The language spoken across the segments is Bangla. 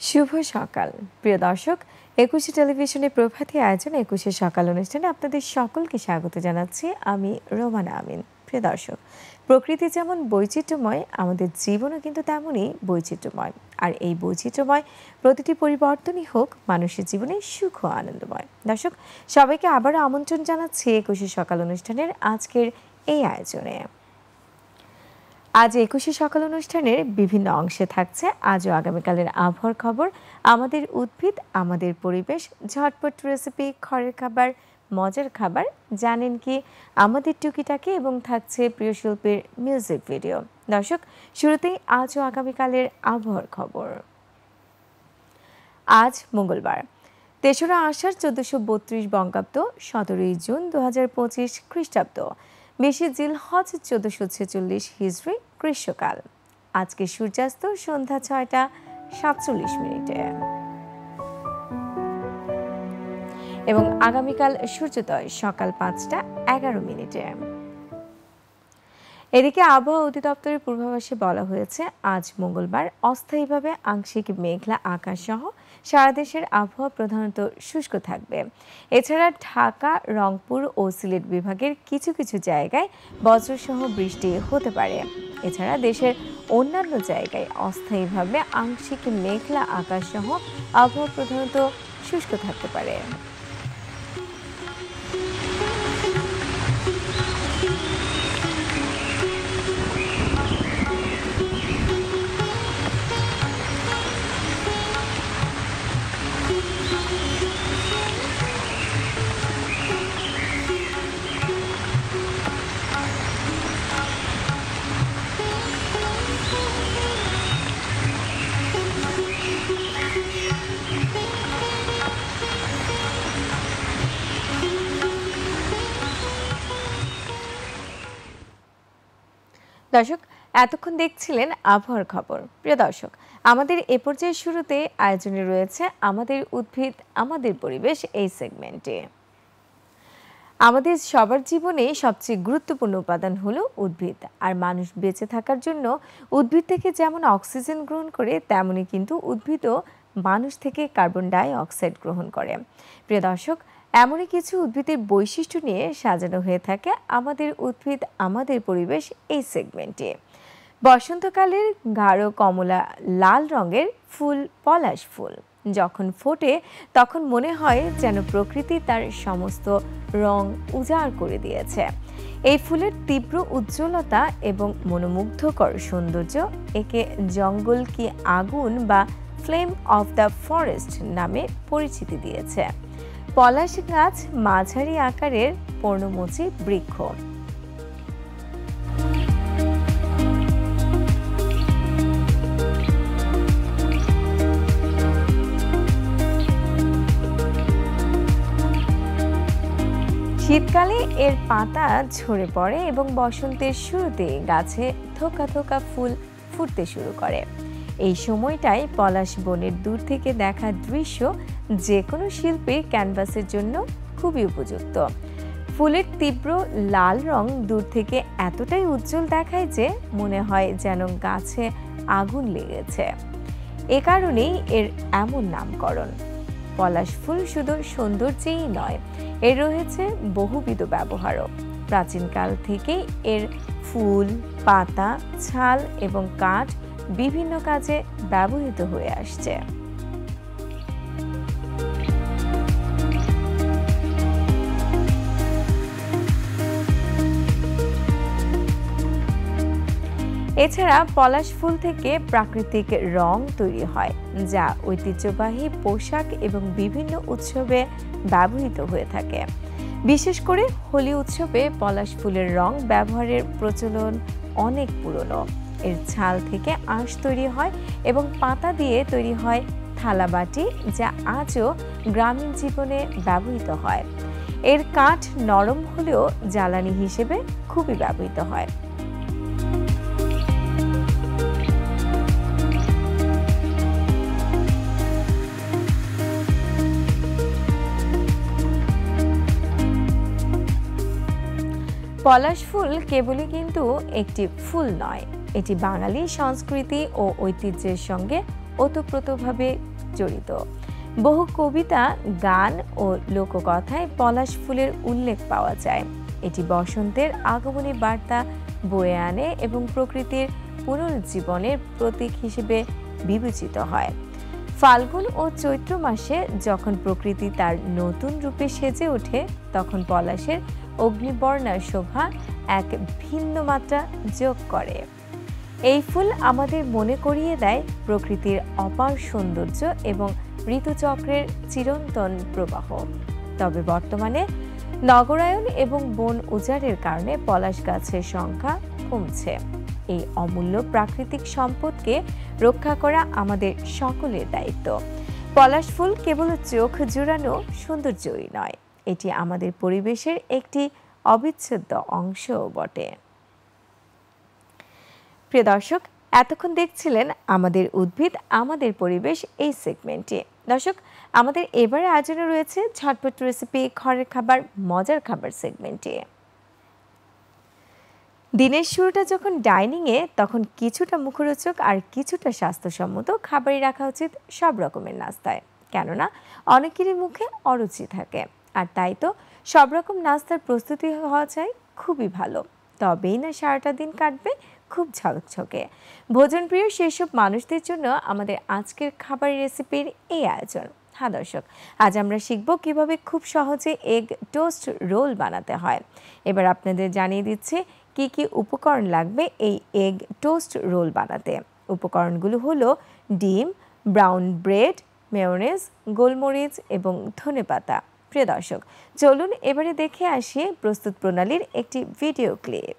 শুভ সকাল প্রিয় দর্শক, একুশে টেলিভিশনের প্রভাতী আয়োজন একুশে সকাল অনুষ্ঠানে আপনাদের সকলকে স্বাগত জানাচ্ছি আমি রোমানা আমিন। প্রিয় দর্শক, প্রকৃতি যেমন বৈচিত্র্যময়, আমাদের জীবনও কিন্তু তেমনই বৈচিত্র্যময়। আর এই বৈচিত্র্যময় প্রতিটি পরিবর্তনই হোক মানুষের জীবনে সুখ ও আনন্দময়। দর্শক, সবাইকে আবারও আমন্ত্রণ জানাচ্ছি একুশে সকাল অনুষ্ঠানের আজকের এই আয়োজনে। আজ একুশে সকাল অনুষ্ঠানের বিভিন্ন অংশে থাকছে আজ ও আগামীকালের আবহাওয়ার খবর, আমাদের উদ্ভিদ আমাদের পরিবেশ, ঝটপট রেসিপি, ঘরের খাবার, মজার খাবার, জানেন কি আমাদের টুকিটাকি, এবং থাকছে প্রিয় শিল্পীর মিউজিক ভিডিও। দর্শক, শুরুতেই আজ ও আগামীকালের আবহাওয়ার খবর। আজ মঙ্গলবার, ৩রা আষাঢ় ১৪৩২ বঙ্গাব্দ, ১৭ই জুন ২০২৫ খ্রিস্টাব্দ, ২০ জিলহজ ১৪৪৬ হিজরি গ্রীষ্মকাল। আজকে সূর্যাস্ত সন্ধ্যা ৬টা ৪৭ এবং আগামীকাল সূর্যোদয় সকাল ৫টা ১১। এদিকে আবহাওয়া অধিদপ্তরের পূর্বাভাসে বলা হয়েছে, আজ মঙ্গলবার অস্থায়ীভাবে আংশিক মেঘলা আকাশ সহ সারা দেশের আবহাওয়া প্রধানত শুষ্ক থাকবে। এছাড়া ঢাকা, রংপুর ও সিলেট বিভাগের কিছু কিছু জায়গায় বজ্রসহ বৃষ্টি হতে পারে। এছাড়া দেশের অন্যান্য জায়গায় অস্থায়ীভাবে আংশিক মেঘলা আকাশ সহ আবহাওয়া প্রধানত শুষ্ক থাকতে পারে। দর্শক, এতক্ষণ দেখছিলেন আবহাওয়ার খবর। প্রিয় দর্শক, আমাদের এ পর্যায়ে শুরুতে আয়োজনে রয়েছে আমাদের উদ্ভিদ আমাদের পরিবেশ এই সেগমেন্টে। আমাদের সবার জীবনে সবচেয়ে গুরুত্বপূর্ণ উপাদান হলো উদ্ভিদ। আর মানুষ বেঁচে থাকার জন্য উদ্ভিদ থেকে যেমন অক্সিজেন গ্রহণ করে, তেমনি কিন্তু উদ্ভিদও মানুষ থেকে কার্বন ডাই অক্সাইড গ্রহণ করে। প্রিয় দর্শক, এমনই কিছু উদ্ভিদের বৈশিষ্ট্য নিয়ে সাজানো হয়ে থাকে আমাদের উদ্ভিদ আমাদের পরিবেশ এই সেগমেন্টে। বসন্তকালের গাঢ় কমলা লাল রঙের ফুল পলাশ ফুল যখন ফোটে, তখন মনে হয় যেন প্রকৃতি তার সমস্ত রং উজাড় করে দিয়েছে। এই ফুলের তীব্র উজ্জ্বলতা এবং মনোমুগ্ধকর সৌন্দর্য একে জঙ্গল কি আগুন বা ফ্লেম অফ দ্য ফরেস্ট নামে পরিচিতি দিয়েছে। পলাশ গাছ মাঝারি আকারের পর্ণমোচী বৃক্ষ। শীতকালে এর পাতা ঝরে পড়ে এবং বসন্তের শুরুতে গাছে থোকা থোকা ফুল ফুটতে শুরু করে। এই সময়টাই পলাশ বনের দূর থেকে দেখা দৃশ্য যে কোনো শিল্পীর ক্যানভাসের জন্য খুবই উপযুক্ত। ফুলের তীব্র লাল রং দূর থেকে এতটাই উজ্জ্বল দেখায় যে মনে হয় যেন গাছে আগুন লেগেছে। এ কারণেই এর এমন নামকরণ। পলাশ ফুল শুধু সৌন্দর্যেই নয়, এর রয়েছে বহুবিধ ব্যবহারও। প্রাচীনকাল থেকেই এর ফুল, পাতা, ছাল এবং কাঠ বিভিন্ন কাজে ব্যবহৃত হয়ে আসছে। এছাড়া পলাশ ফুল থেকে প্রাকৃতিক রং তৈরি হয়, যা ঐতিহ্যবাহী পোশাক এবং বিভিন্ন উৎসবে ব্যবহৃত হয়ে থাকে। বিশেষ করে হোলি উৎসবে পলাশ ফুলের রং ব্যবহারের প্রচলন অনেক পুরনো। এর ছাল থেকে আঁশ তৈরি হয় এবং পাতা দিয়ে তৈরি হয় থালাবাটি, যা আজও গ্রামীণ জীবনে ব্যবহৃত হয়। এর কাঠ নরম হলেও জ্বালানি হিসেবে খুবই ব্যবহৃত হয়। পলাশ ফুল কেবলই কিন্তু একটি ফুল নয়, এটি বাঙালি সংস্কৃতি ও ঐতিহ্যের সঙ্গে ওতপ্রোতভাবে জড়িত। বহু কবিতা, গান ও লোককথায় পলাশ ফুলের উল্লেখ পাওয়া যায়। এটি বসন্তের আগমনী বার্তা বয়ে আনে এবং প্রকৃতির পুনরুজ্জীবনের প্রতীক হিসেবে বিবেচিত হয়। ফাল্গুন ও চৈত্র মাসে যখন প্রকৃতি তার নতুন রূপে সেজে ওঠে, তখন পলাশের অগ্নিবর্ণা শোভা এক ভিন্ন মাত্রা যোগ করে। এই ফুল আমাদের মনে করিয়ে দেয় প্রকৃতির অপার সৌন্দর্য এবং ঋতুচক্রের চিরন্তন প্রবাহ। তবে বর্তমানে নগরায়ন এবং বন উজাড়ের কারণে পলাশ গাছের সংখ্যা কমছে। এই অমূল্য প্রাকৃতিক সম্পদকে রক্ষা করা আমাদের সকলের দায়িত্ব। পলাশ ফুল কেবল চোখ জুড়ানো সৌন্দর্যই নয়, এটি আমাদের পরিবেশের একটি অবিচ্ছেদ্য অংশও বটে। প্রিয় দর্শক, এতক্ষণ দেখছিলেন আমাদের উদ্ভিদ আমাদের পরিবেশ এই সেগমেন্টে। দর্শক, আমাদের এবারে আয়োজনে রয়েছে ঝটপট রেসিপি, ঘরের খাবার, মজার খাবার সেগমেন্টে। দিনের শুরুটা যখন ডাইনিংয়ে, তখন কিছুটা মুখরোচক আর কিছুটা স্বাস্থ্যসম্মত খাবারই রাখা উচিত সব রকমের নাস্তায়। কেননা অনেকেরই মুখে অরুচি থাকে, আর তাই তো সব রকম নাস্তার প্রস্তুতি হওয়া চাই খুবই ভালো, তবেই না সারাটা দিন কাটবে খুব ঝকঝকে। ভোজনপ্রিয় সেসব মানুষদের জন্য আমাদের আজকের খাবার রেসিপির এই আয়োজন। হ্যাঁ দর্শক, আজ আমরা শিখব কিভাবে খুব সহজে এগ টোস্ট রোল বানাতে হয়। এবার আপনাদের জানিয়ে দিচ্ছে কি কি উপকরণ লাগবে এই এগ টোস্ট রোল বানাতে। উপকরণগুলো হলো ডিম, ব্রাউন ব্রেড, মেয়োনেজ, গোলমরিচ এবং ধনেপাতা। প্রিয় দর্শক, চলুন এবারে দেখে আসি প্রস্তুত প্রণালীর একটি ভিডিও ক্লিপ।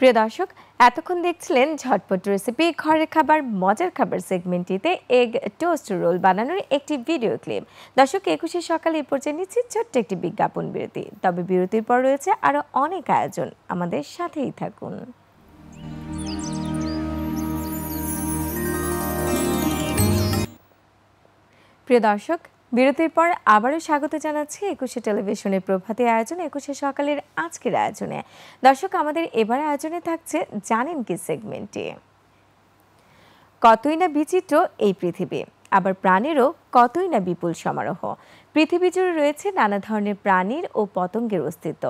প্রিয় দর্শক, এতক্ষণ দেখছিলেন ঝটপট রেসিপি, ঘরের খাবার, মজার খাবার সেগমেন্টটিতে এগ টোস্ট রোল বানানোর একটি ভিডিও ক্লিপ। দর্শক, 21শে সকালে এই পর্যায়ে নিচ্ছি ছোট্ট একটি বিজ্ঞাপন বিরতি। তবে বিরতির পর রয়েছে আরও অনেক আয়োজন, আমাদের সাথেই থাকুন। প্রিয় দর্শক, বিরতির পর আবারও স্বাগত জানাচ্ছি 21শে টেলিভিশনের প্রভাতী আয়োজন 21শে সকালের আজকের আয়োজনে। দর্শক, আমাদের এবার আয়োজনে থাকছে জানেন কি সেগমেন্টে। কতই না বিচিত্র এই পৃথিবী, আবার প্রাণেরও কতই না বিপুল সমারোহ। পৃথিবী জুড়ে রয়েছে নানা ধরনের প্রাণীর ও পতঙ্গের অস্তিত্ব,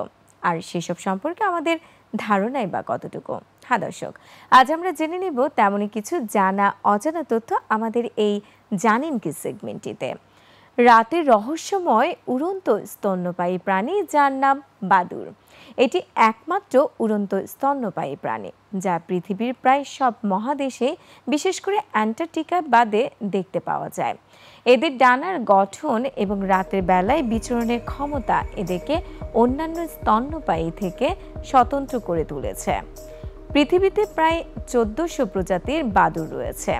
আর সেসব সম্পর্কে আমাদের ধারণাই বা কতটুকু। হ্যাঁ দর্শক, আজ আমরা জেনে নেব তেমনই কিছু জানা অজানা তথ্য আমাদের এই জানেন কি সেগমেন্টটিতে। রাতের রহস্যময় উড়ন্ত স্তন্যপায়ী প্রাণী যার নাম বাদুড়। এটি একমাত্র উড়ন্ত স্তন্যপায়ী প্রাণী যা পৃথিবীর প্রায় সব মহাদেশে বিশেষ করে অ্যান্টার্কটিকা বাদে দেখতে পাওয়া যায়। এদের ডানার গঠন এবং রাতের বেলায় বিচরণের ক্ষমতা এদেরকে অন্যান্য স্তন্যপায়ী থেকে স্বতন্ত্র করে তুলেছে। পৃথিবীতে প্রায় ১৪০০ প্রজাতির বাদুড় রয়েছে,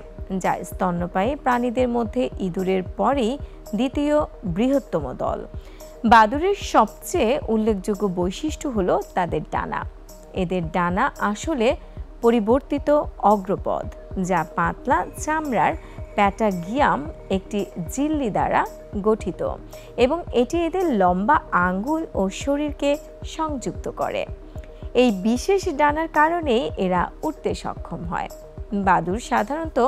যা স্তন্যপায়ী প্রাণীদের মধ্যে ইঁদুরের পরেই দ্বিতীয় বৃহত্তম দল। বাদুড়ের সবচেয়ে উল্লেখযোগ্য বৈশিষ্ট্য হলো তাদের ডানা। এদের ডানা আসলে পরিবর্তিত অগ্রপদ, যা পাতলা চামড়ার প্যাটাগিয়াম একটি ঝিল্লি দ্বারা গঠিত এবং এটি এদের লম্বা আঙ্গুল ও শরীরকে সংযুক্ত করে। এই বিশেষ ডানার কারণেই এরা উড়তে সক্ষম হয়। বাদুড় সাধারণত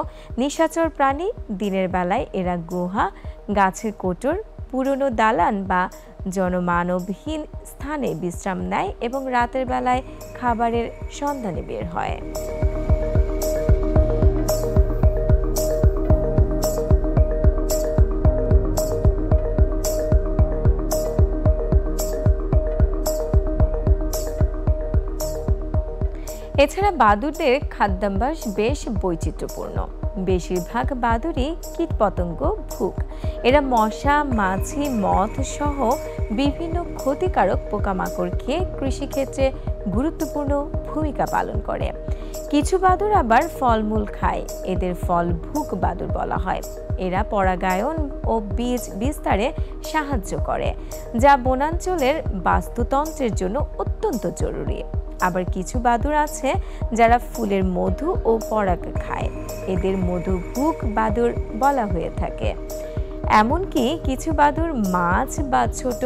নিশাচর প্রাণী। দিনের বেলায় এরা গুহা, গাছের কোটর, পুরনো দালান বা জনমানবহীন স্থানে বিশ্রাম নেয় এবং রাতের বেলায় খাবারের সন্ধানে বের হয়। এছাড়া বাদুড়দের খাদ্যাভ্যাস বেশ বৈচিত্র্যপূর্ণ। বেশিরভাগ বাদুড়ই কীটপতঙ্গ ভুক। এরা মশা, মাছি, মথ সহ বিভিন্ন ক্ষতিকারক পোকামাকড় খেয়ে কৃষিক্ষেত্রে গুরুত্বপূর্ণ ভূমিকা পালন করে। কিছু বাদুড় আবার ফলমূল খায়। এদের ফল ভুক বাদুড় বলা হয়। এরা পরাগায়ন ও বীজ বিস্তারে সাহায্য করে, যা বনাঞ্চলের বাস্তুতন্ত্রের জন্য অত্যন্ত জরুরি। আবার কিছু বাদুড় আছে যারা ফুলের মধু ও পরাগ খায়। এদের মধুভুক বাদুড় বলা হয়ে থাকে। এমনকি কিছু বাদুড় মাছ বা ছোট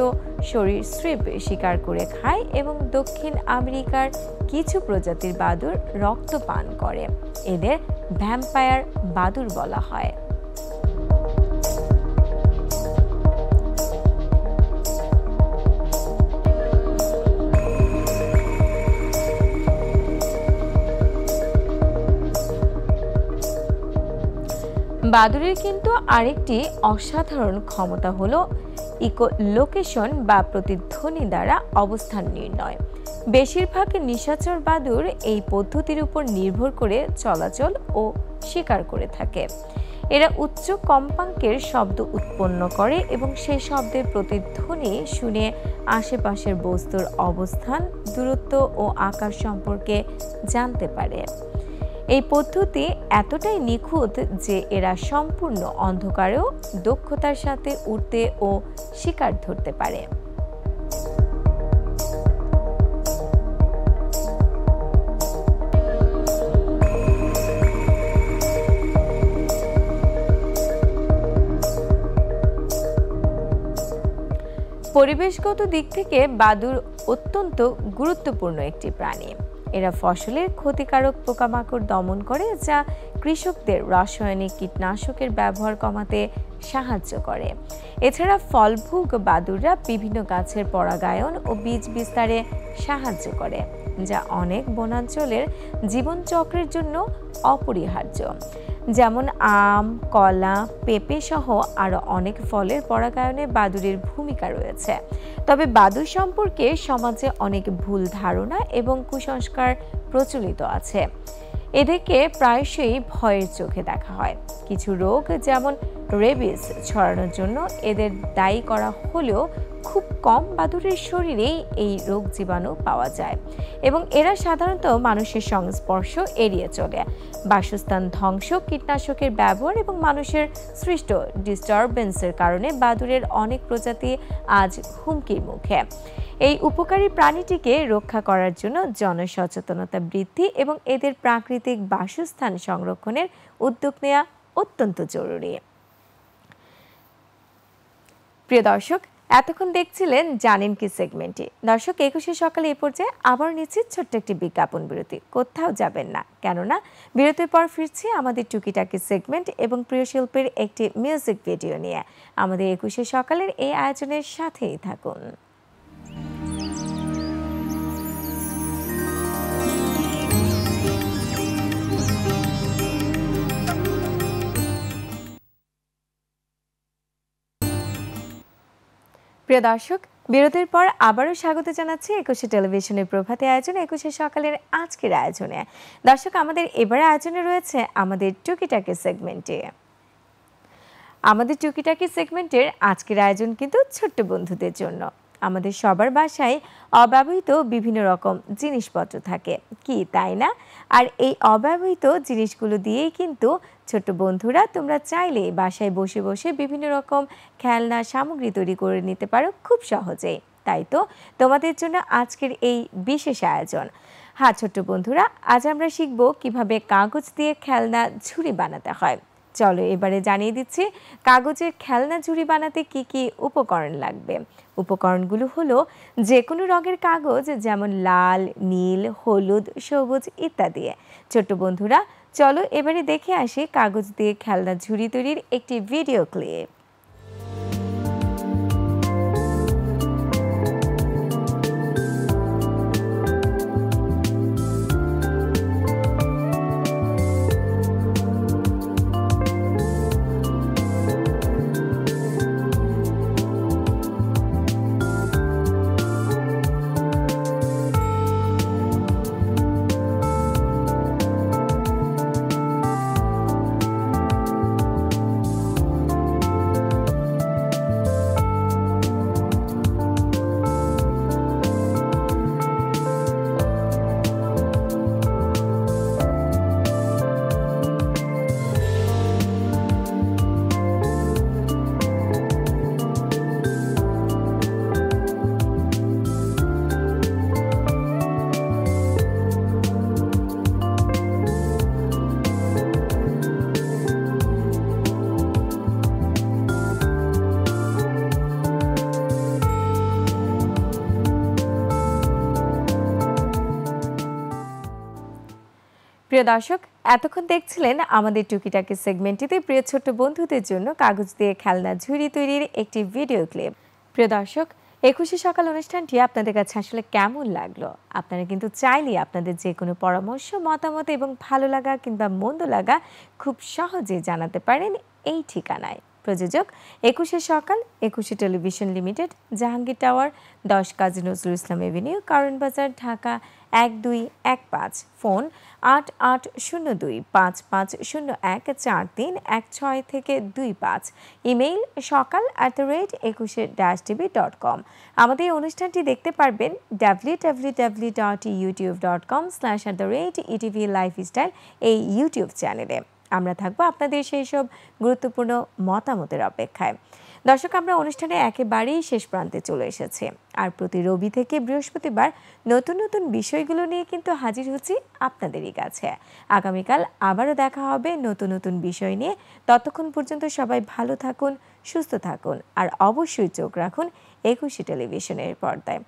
সরীসৃপ শিকার করে খায় এবং দক্ষিণ আমেরিকার কিছু প্রজাতির বাদুড় রক্ত পান করে। এদের ভ্যাম্পায়ার বাদুড় বলা হয়। বাদুড়ের কিন্তু আরেকটি অসাধারণ ক্ষমতা হলো ইকোলোকেশন বা প্রতিধ্বনি দ্বারা অবস্থান নির্ণয়। বেশিরভাগ নিশাচর বাদুড় এই পদ্ধতির উপর নির্ভর করে চলাচল ও শিকার করে থাকে। এরা উচ্চ কম্পাঙ্কের শব্দ উৎপন্ন করে এবং সেই শব্দের প্রতিধ্বনি শুনে আশেপাশের বস্তুর অবস্থান, দূরত্ব ও আকার সম্পর্কে জানতে পারে। এই পদ্ধতি এতটাই নিখুঁত যে এরা সম্পূর্ণ অন্ধকারেও দক্ষতার সাথে উড়তে ও শিকার ধরতে পারে। পরিবেশগত দিক থেকে বাদুড় অত্যন্ত গুরুত্বপূর্ণ একটি প্রাণী। এরা ফসলের ক্ষতিকারক পোকামাকড় দমন করে, যা কৃষকদের রাসায়নিক কীটনাশকের ব্যবহার কমাতে সাহায্য করে। এছাড়া ফলভুক বাদুড়রা বিভিন্ন গাছের পরাগায়ন ও বীজ বিস্তারে সাহায্য করে, যা অনেক বনাঞ্চলের জীবনচক্রের জন্য অপরিহার্য। যেমন আম, কলা, পেঁপে সহ আরও অনেক ফলের পরাগায়নে বাদুড়ের ভূমিকা রয়েছে। তবে বাদুড় সম্পর্কে সমাজে অনেক ভুল ধারণা এবং কুসংস্কার প্রচলিত আছে। এদেরকে প্রায়শই ভয়ের চোখে দেখা হয়। কিছু রোগ যেমন রেবিস ছড়ানোর জন্য এদের দায়ী করা হলেও খুব কম বাদুড়ের শরীরেই এই রোগ জীবাণু পাওয়া যায় এবং এরা সাধারণত মানুষের সংস্পর্শ এড়িয়ে চলে। বাসস্থান ধ্বংস, কীটনাশকের ব্যবহার এবং মানুষের সৃষ্ট ডিস্টারবেন্সের কারণে বাদুড়ের অনেক প্রজাতি আজ হুমকির মুখে। এই উপকারী প্রাণীটিকে রক্ষা করার জন্য জনসচেতনতা বৃদ্ধি এবং এদের প্রাকৃতিক বাসস্থান সংরক্ষণের উদ্যোগ নেওয়া অত্যন্ত জরুরি। প্রিয় দর্শক, এতক্ষণ দেখছিলেন জানেন কি সেগমেন্টটি। দর্শক, 21শে সকালে এই পর্যায়ে আবার নিচ্ছি ছোট্ট একটি বিজ্ঞাপন বিরতি। কোথাও যাবেন না, কেননা বিরতির পর ফিরছি আমাদের টুকিটাকি সেগমেন্ট এবং প্রিয় শিল্পীর একটি মিউজিক ভিডিও নিয়ে। আমাদের 21শে সকালের এই আয়োজনের সাথেই থাকুন। প্রিয় দর্শক, বিরতির পর আবারও স্বাগত জানাচ্ছি একুশে টেলিভিশনের প্রভাতী আয়োজন একুশে সকালের আজকের আয়োজনে। দর্শক, আমাদের এবার আয়োজনে রয়েছে আমাদের টুকিটাকি সেগমেন্টে। আমাদের টুকিটাকি সেগমেন্টের আজকের আয়োজন কিন্তু ছোট্ট বন্ধুদের জন্য। আমাদের সবার বাসায় অব্যবহৃত বিভিন্ন রকম জিনিসপত্র থাকে, কি তাই না? আর এই অব্যবহৃত জিনিসগুলো দিয়েই কিন্তু ছোট্ট বন্ধুরা তোমরা চাইলে বাসায় বসে বসে বিভিন্ন রকম খেলনা সামগ্রী তৈরি করে নিতে পারো খুব সহজেই। তাই তো তোমাদের জন্য আজকের এই বিশেষ আয়োজন। হ্যাঁ ছোট্ট বন্ধুরা, আজ আমরা শিখব কিভাবে কাগজ দিয়ে খেলনা ঝুড়ি বানাতে হয়। চলো এবারে জানিয়ে দিচ্ছি কাগজের খেলনা ঝুড়ি বানাতে কি কি উপকরণ লাগবে। উপকরণগুলো হলো যে কোনো রঙের কাগজ, যেমন লাল, নীল, হলুদ, সবুজ ইত্যাদি। ছোট্ট বন্ধুরা, চলো এবারে দেখে আসি কাগজ দিয়ে খেলনা ঝুড়ি তৈরির একটি ভিডিও ক্লিপ। প্রিয় দর্শক, এতক্ষণ দেখছিলেন আমাদের টুকিটাকি সেগমেন্টটিতে প্রিয় ছোট্ট বন্ধুদের জন্য কাগজ দিয়ে খেলনা ঝুড়ি তৈরির একটি ভিডিও ক্লিপ। প্রিয় দর্শক, একুশে সকাল অনুষ্ঠানটি আপনাদের কাছে আসলে কেমন লাগলো? আপনারা কিন্তু চাইলেই আপনাদের যে কোনো পরামর্শ, মতামত এবং ভালো লাগা কিংবা মন্দ লাগা খুব সহজে জানাতে পারেন এই ঠিকানায়। প্রযোজক একুশে সকাল, একুশে television limited, Jahangir tower, 10 Kazi Nazrul Islam Avenue, কারণ বাজার, ঢাকা 1215। ফোন 880255014316 থেকে 25। ইমেইল সকাল@21-tv.com। আমাদের এই অনুষ্ঠানটি দেখতে পারবেন www.youtube.com/etv lifestyle এই ইউটিউব চ্যানেলে। আমরা থাকবো আপনাদের সেই সব গুরুত্বপূর্ণ মতামতের অপেক্ষায়। দর্শক, আমরা অনুষ্ঠানে একেবারেই শেষ প্রান্তে চলে এসেছি। আর প্রতি রবি থেকে বৃহস্পতিবার নতুন নতুন বিষয়গুলো নিয়ে কিন্তু হাজির হচ্ছি আপনাদেরই কাছে। আগামীকাল আবারও দেখা হবে নতুন নতুন বিষয় নিয়ে। ততক্ষণ পর্যন্ত সবাই ভালো থাকুন, সুস্থ থাকুন আর অবশ্যই চোখ রাখুন একুশে টেলিভিশনের পর্দায়।